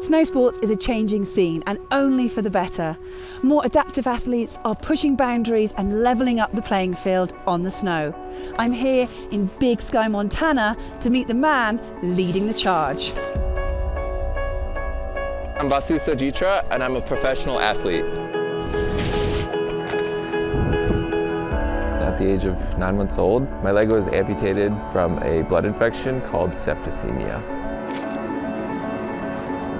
Snow sports is a changing scene, and only for the better. More adaptive athletes are pushing boundaries and levelling up the playing field on the snow. I'm here in Big Sky, Montana to meet the man leading the charge. I'm Vasu Sojitra, and I'm a professional athlete. At the age of 9 months old, my leg was amputated from a blood infection called septicemia.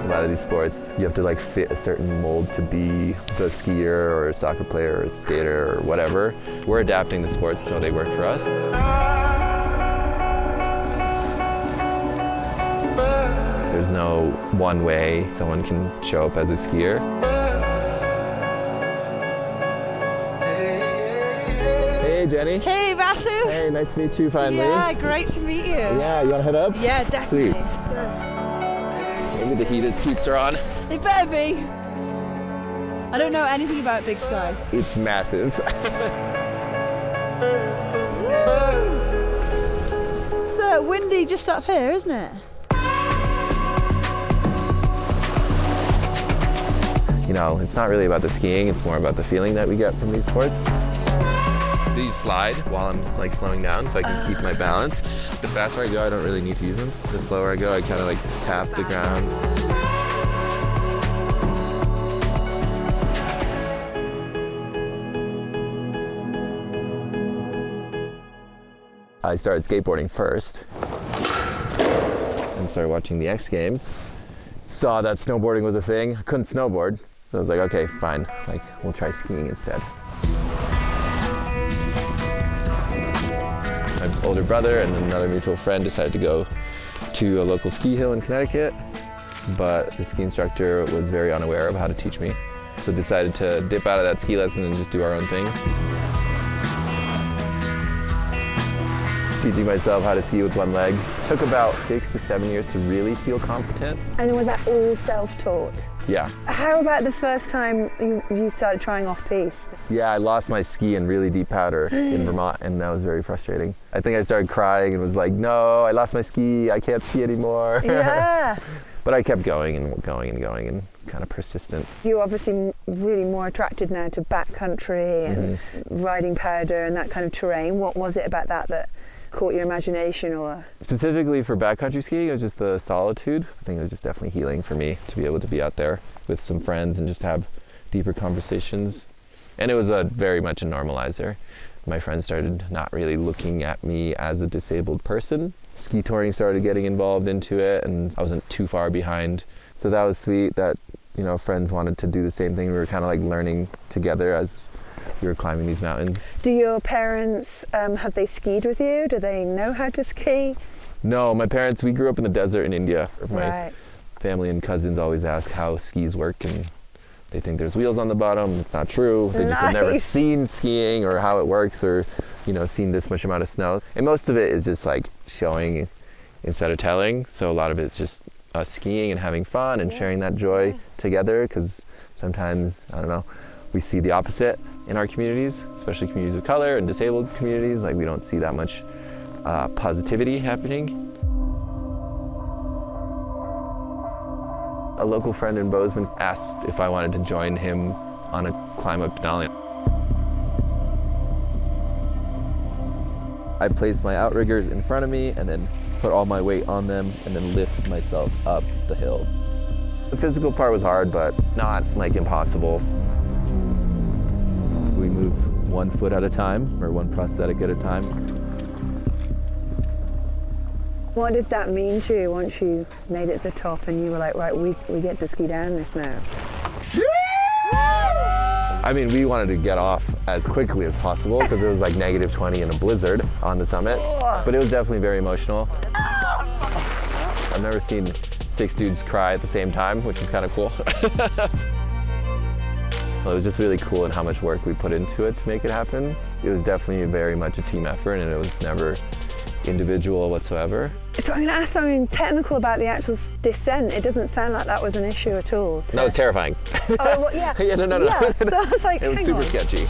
A lot of these sports, you have to fit a certain mold to be the skier or a soccer player or a skater or whatever. We're adapting the sports till they work for us. There's no one way someone can show up as a skier. Hey Jenny. Hey Vasu. Hey, nice to meet you finally. Yeah, great to meet you. Yeah, you wanna head up? Yeah, definitely. Sweet. Maybe the heated seats are on. They better be. I don't know anything about Big Sky. It's massive. So windy just up here, isn't it? You know, it's not really about the skiing, it's more about the feeling that we get from these sports. These slide while I'm slowing down so I can keep my balance. The faster I go, I don't really need to use them. The slower I go, I kind of tap the ground. I started skateboarding first and started watching the X Games. Saw that snowboarding was a thing. I couldn't snowboard. So I was like, okay, fine. We'll try skiing instead. My older brother and another mutual friend decided to go to a local ski hill in Connecticut, but the ski instructor was very unaware of how to teach me. So decided to dip out of that ski lesson and just do our own thing. Teaching myself how to ski with one leg. Took about 6 to 7 years to really feel competent. And was that all self-taught? Yeah. How about the first time you started trying off-piste? Yeah, I lost my ski in really deep powder in Vermont, and that was very frustrating. I think I started crying and was like, no, I lost my ski, I can't ski anymore. Yeah. But I kept going and going and going and kind of persistent. You're obviously really more attracted now to backcountry and riding powder and that kind of terrain. What was it about that caught your imagination? Or specifically for backcountry skiing, it was just the solitude. I think it was just definitely healing for me to be able to be out there with some friends and just have deeper conversations. And it was very much a normalizer. My friends started not really looking at me as a disabled person. Ski touring started getting involved into it, and I wasn't too far behind. So that was sweet that, friends wanted to do the same thing. We were kind of learning together as we were climbing these mountains. Do your parents, have they skied with you? Do they know how to ski? No, my parents, we grew up in the desert in India. My Right. family and cousins always ask how skis work, and they think there's wheels on the bottom. It's not true. They just have never Nice. seen skiing or how it works or, seen this much amount of snow. And most of it is just showing instead of telling. So a lot of it's just us skiing and having fun and sharing that joy together, because sometimes, I don't know, we see the opposite in our communities, especially communities of color and disabled communities. We don't see that much positivity happening. A local friend in Bozeman asked if I wanted to join him on a climb up Denali. I placed my outriggers in front of me and then put all my weight on them and then lift myself up the hill. The physical part was hard, but not impossible. We move 1 foot at a time, or one prosthetic at a time. What did that mean to you once you made it to the top and you were like, right, we get to ski down this now? I mean, we wanted to get off as quickly as possible because it was -20 in a blizzard on the summit, but it was definitely very emotional. I've never seen 6 dudes cry at the same time, which is kind of cool. Well, it was just really cool and how much work we put into it to make it happen. It was definitely very much a team effort, and it was never individual whatsoever. So I'm going to ask something technical about the actual descent. It doesn't sound like that was an issue at all. That was terrifying. Oh, well, yeah. Yeah, no. Yeah, so I was like, it was hang super on. sketchy.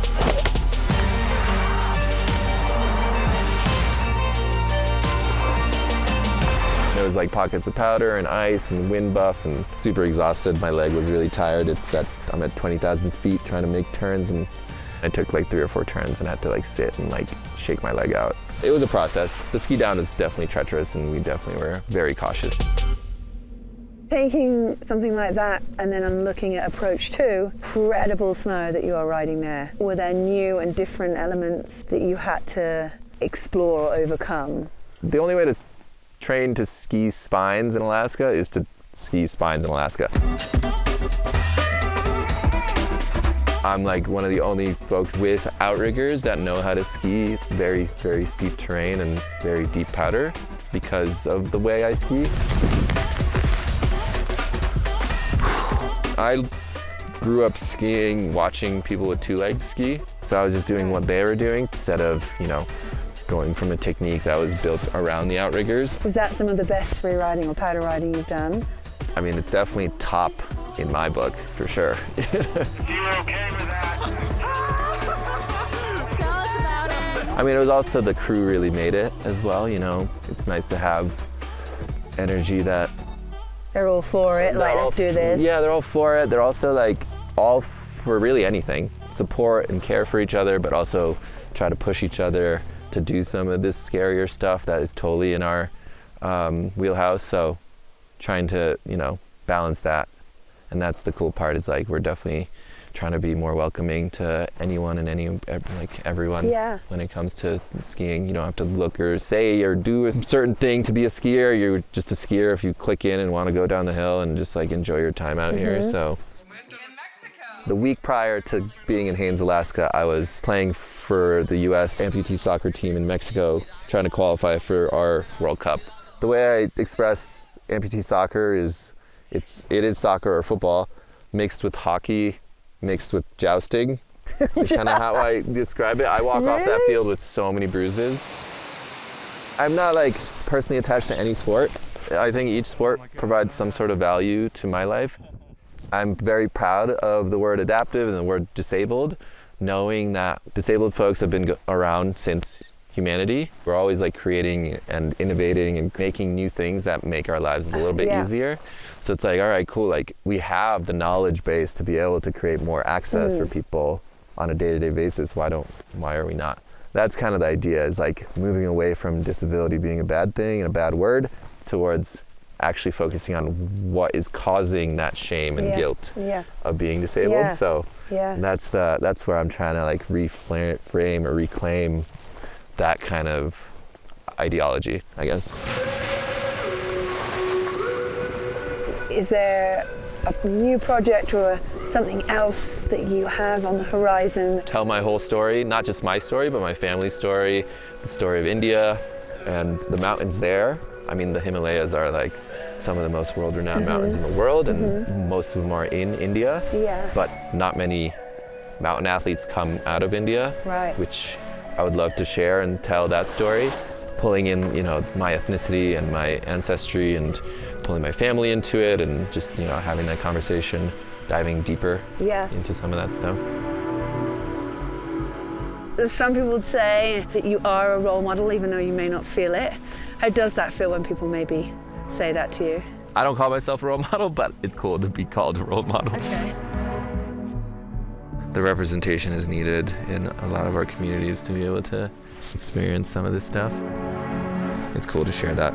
There was like pockets of powder and ice and wind buff and super exhausted. My leg was really tired. I'm at 20,000 feet trying to make turns, and I took like 3 or 4 turns and had to like sit and like shake my leg out. It was a process. The ski down was definitely treacherous, and we definitely were very cautious. Taking something like that, and then I'm looking at approach 2, incredible snow that you are riding there. Were there new and different elements that you had to explore or overcome? The only way to train to ski spines in Alaska is to ski spines in Alaska. I'm like one of the only folks with outriggers that know how to ski very, very steep terrain and very deep powder because of the way I ski. I grew up skiing, watching people with 2 legs ski. So I was just doing what they were doing instead of, going from a technique that was built around the outriggers. Was that some of the best free riding or powder riding you've done? I mean, it's definitely top in my book, for sure. You okay with that? Tell us about it. I mean, it was also the crew really made it as well, It's nice to have energy that... They're all for it, like, let's do this. Yeah, they're all for it. They're also like all for really anything. Support and care for each other, but also try to push each other to do some of this scarier stuff that is totally in our wheelhouse. So trying to, balance that. And that's the cool part, is like we're definitely trying to be more welcoming to anyone and everyone. Yeah. When it comes to skiing. You don't have to look or say or do a certain thing to be a skier. You're just a skier if you click in and want to go down the hill and just like enjoy your time out here. So the week prior to being in Haines, Alaska, I was playing for the U.S. amputee soccer team in Mexico, trying to qualify for our World Cup. The way I express amputee soccer is it is soccer or football mixed with hockey, mixed with jousting. It's kind of how I describe it. I walk off that field with so many bruises. I'm not like personally attached to any sport. I think each sport provides some sort of value to my life. I'm very proud of the word adaptive and the word disabled, knowing that disabled folks have been around since humanity. We're always like creating and innovating and making new things that make our lives a little bit easier. So it's like, all right, cool. Like we have the knowledge base to be able to create more access for people on a day-to-day basis. Why are we not? That's kind of the idea, is like moving away from disability being a bad thing and a bad word towards actually focusing on what is causing that shame and guilt of being disabled. So that's where I'm trying to like reframe or reclaim that kind of ideology, I guess. Is there a new project or something else that you have on the horizon? Tell my whole story, not just my story, but my family's story, the story of India and the mountains there. I mean, the Himalayas are like some of the most world-renowned mountains in the world, and most of them are in India. But not many mountain athletes come out of India, which I would love to share and tell that story. Pulling in, my ethnicity and my ancestry, and pulling my family into it, and just, having that conversation, diving deeper into some of that stuff. Some people would say that you are a role model, even though you may not feel it. How does that feel when people maybe say that to you? I don't call myself a role model, but it's cool to be called a role model. Okay. The representation is needed in a lot of our communities to be able to experience some of this stuff. It's cool to share that.